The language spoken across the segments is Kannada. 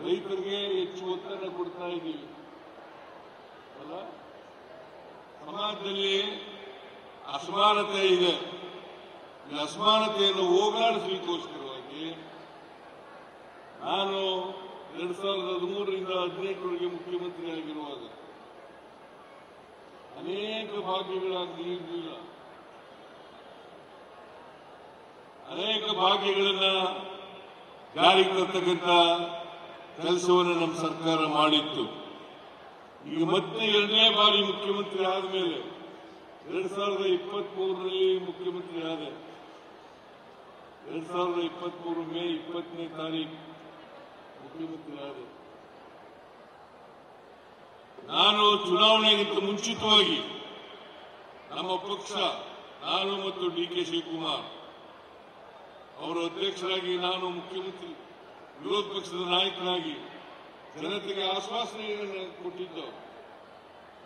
ರೈತರಿಗೆ ಹೆಚ್ಚು ಒತ್ತಡ ಕೊಡ್ತಾ ಇದ್ದೀವಿ ಅಲ್ಲ. ಸಮಾಜದಲ್ಲಿ ಅಸಮಾನತೆ ಇದೆ. ಈ ಅಸಮಾನತೆಯನ್ನು ಹೋಗಲಾಡಿಸಲಿಕ್ಕೋಸ್ಕರವಾಗಿ ನಾನು 2013ರಿಂದ 2018ರವರೆಗೆ ಮುಖ್ಯಮಂತ್ರಿ ಆಗಿರುವಾಗ ಅನೇಕ ಭಾಗ್ಯಗಳಾಗಲಿಲ್ಲ. ಅನೇಕ ಭಾಗ್ಯಗಳನ್ನ ಜಾರಿಗೆ ತರ್ತಕ್ಕಂಥ ಕೆಲಸವನ್ನು ನಮ್ಮ ಸರ್ಕಾರ ಮಾಡಿತ್ತು. ಈಗ ಮತ್ತೆ 2ನೇ ಬಾರಿ ಮುಖ್ಯಮಂತ್ರಿ ಆದಮೇಲೆ 2023ರಲ್ಲಿ ಮುಖ್ಯಮಂತ್ರಿ ಆದ 2023 ಮೇ 20ನೇ ತಾರೀಕು ಮುಖ್ಯಮಂತ್ರಿ ಆದ. ನಾನು ಚುನಾವಣೆಗಿಂತ ಮುಂಚಿತವಾಗಿ ನಮ್ಮ ಪಕ್ಷ, ನಾನು ಮತ್ತು ಡಿ.ಕೆ. ಶಿವಕುಮಾರ್ ಅವರ ಅಧ್ಯಕ್ಷರಾಗಿ, ನಾನು ಮುಖ್ಯಮಂತ್ರಿ ವಿರೋಧ ಪಕ್ಷದ ನಾಯಕನಾಗಿ ಜನತೆಗೆ ಆಶ್ವಾಸನೆಗಳನ್ನು ಕೊಟ್ಟಿದ್ದು.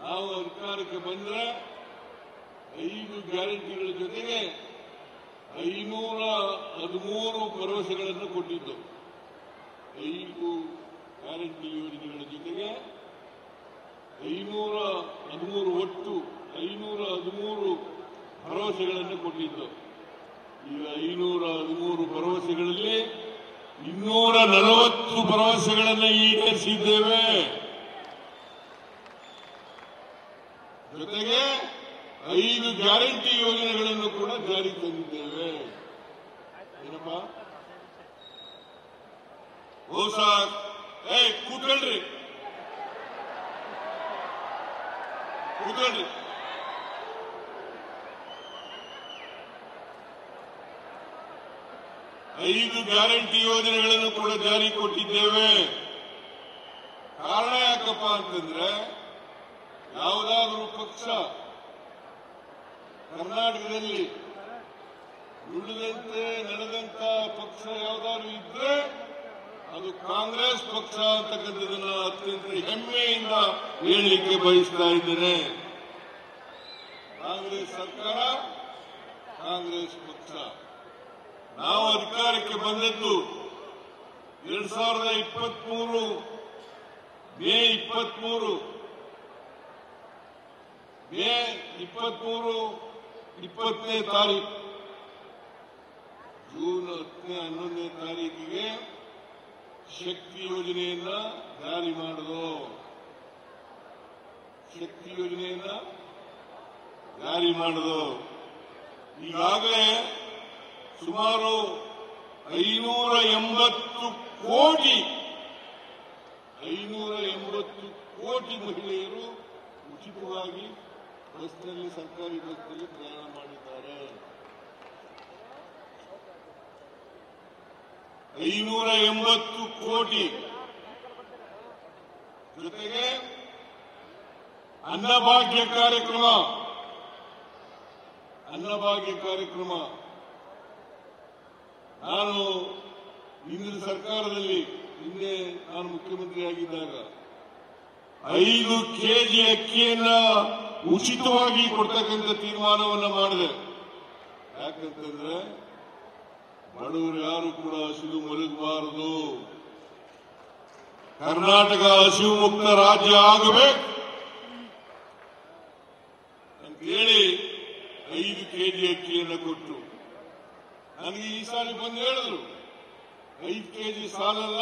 ನಾವು ಅಧಿಕಾರಕ್ಕೆ ಬಂದರೆ 5 ಗ್ಯಾರಂಟಿಗಳ ಜೊತೆಗೆ 513 ಭರವಸೆಗಳನ್ನು ಕೊಟ್ಟಿದ್ದು. 5 ಗ್ಯಾರಂಟಿ ಯೋಜನೆಗಳ ಜೊತೆಗೆ 513 ಒಟ್ಟು 513 ಭರವಸೆಗಳನ್ನು ಕೊಟ್ಟಿದ್ದು. ಈಗ 513 ಭರವಸೆಗಳಲ್ಲಿ 240 ಭರವಸೆಗಳನ್ನು ಈಡೇರಿಸಿದ್ದೇವೆ. ಜೊತೆಗೆ 5 ಗ್ಯಾರಂಟಿ ಯೋಜನೆಗಳನ್ನು ಕೂಡ ಜಾರಿಗೆ ತಂದಿದ್ದೇವೆ. ಏನಪ್ಪ ಹೊಸ ಕೂತ್ಕೊಳ್ರಿ 5 ಗ್ಯಾರಂಟಿ ಯೋಜನೆಗಳನ್ನು ಕೂಡ ಜಾರಿ ಕೊಟ್ಟಿದ್ದೇವೆ. ಕಾರಣ ಯಾಕಪ್ಪ ಅಂತಂದ್ರೆ, ಯಾವುದಾದ್ರೂ ಪಕ್ಷ ಕರ್ನಾಟಕದಲ್ಲಿ ನುಡಿದಂತೆ ನಡೆದಂತ ಪಕ್ಷ ಯಾವುದಾದ್ರೂ ಇದ್ರೆ ಅದು ಕಾಂಗ್ರೆಸ್ ಪಕ್ಷ ಅಂತಕ್ಕಂಥದನ್ನ ಅತ್ಯಂತ ಹೆಮ್ಮೆಯಿಂದ ಹೇಳಲಿಕ್ಕೆ ಬಯಸ್ತಾ ಇದ್ದೇನೆ. ಕಾಂಗ್ರೆಸ್ ಸರ್ಕಾರ, ಕಾಂಗ್ರೆಸ್ ಪಕ್ಷ. ನಾವು ಅಧಿಕಾರಕ್ಕೆ ಬಂದದ್ದು 2023 ಮೇ 23 20ನೇ ತಾರೀಕು, ಜೂನ್ 10ನೇ 11ನೇ ತಾರೀಕಿಗೆ ಶಕ್ತಿ ಯೋಜನೆಯನ್ನ ಜಾರಿ ಮಾಡೋದು. ಶಕ್ತಿ ಯೋಜನೆಯನ್ನ ಜಾರಿ ಮಾಡೋದು. ಈಗಾಗಲೇ ಸುಮಾರು 580 ಕೋಟಿ ಮಹಿಳೆಯರು ಉಚಿತವಾಗಿ ಬಸ್ನಲ್ಲಿ, ಸರ್ಕಾರಿ ಬಸ್ನಲ್ಲಿ ಪ್ರಯಾಣ ಮಾಡಿದ್ದಾರೆ. 580 ಕೋಟಿ. ಜೊತೆಗೆ ಅನ್ನಭಾಗ್ಯ ಕಾರ್ಯಕ್ರಮ ನಾನು ಹಿಂದಿನ ಸರ್ಕಾರದಲ್ಲಿ, ಹಿಂದೆ ನಾನು ಮುಖ್ಯಮಂತ್ರಿಯಾಗಿದ್ದಾಗ 5 ಕೆಜಿ ಅಕ್ಕಿಯನ್ನ ಉಚಿತವಾಗಿ ಕೊಡ್ತಕ್ಕಂಥ ತೀರ್ಮಾನವನ್ನ ಮಾಡಿದೆ. ಯಾಕಂತಂದ್ರೆ ಬಡವರು ಯಾರು ಕೂಡ ಹಸಿದು ಮಲಗಬಾರದು. ಕರ್ನಾಟಕ ಹಸಿವು ಮುಕ್ತ ರಾಜ್ಯ ಆಗಬೇಕು ಅಂತೇಳಿ 5 ಕೆಜಿ ಅಕ್ಕಿಯನ್ನು ಕೊಟ್ಟು, ನನಗೆ ಈ ಸಾರಿ ಬಂದು ಹೇಳಿದ್ರು 5 ಕೆಜಿ ಸಾಲಲ್ಲ,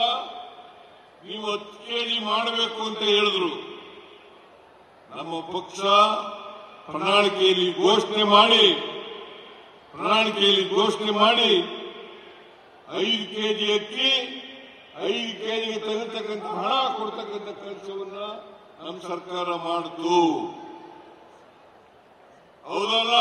ನೀವು 10 ಕೆಜಿ ಮಾಡಬೇಕು ಅಂತ ಹೇಳಿದ್ರು. ನಮ್ಮ ಪಕ್ಷ ಪ್ರಣಾಳಿಕೆಯಲ್ಲಿ ಘೋಷಣೆ ಮಾಡಿ 5 ಕೆಜಿ ಅಕ್ಕಿ, 5 ಕೆಜಿಗೆ ತಗತಕ್ಕಂಥ ಹಣ ಕೊಡ್ತಕ್ಕಂಥ ಕೆಲಸವನ್ನ ನಮ್ಮ ಸರ್ಕಾರ ಮಾಡಿತು. ಹೌದಲ್ಲ?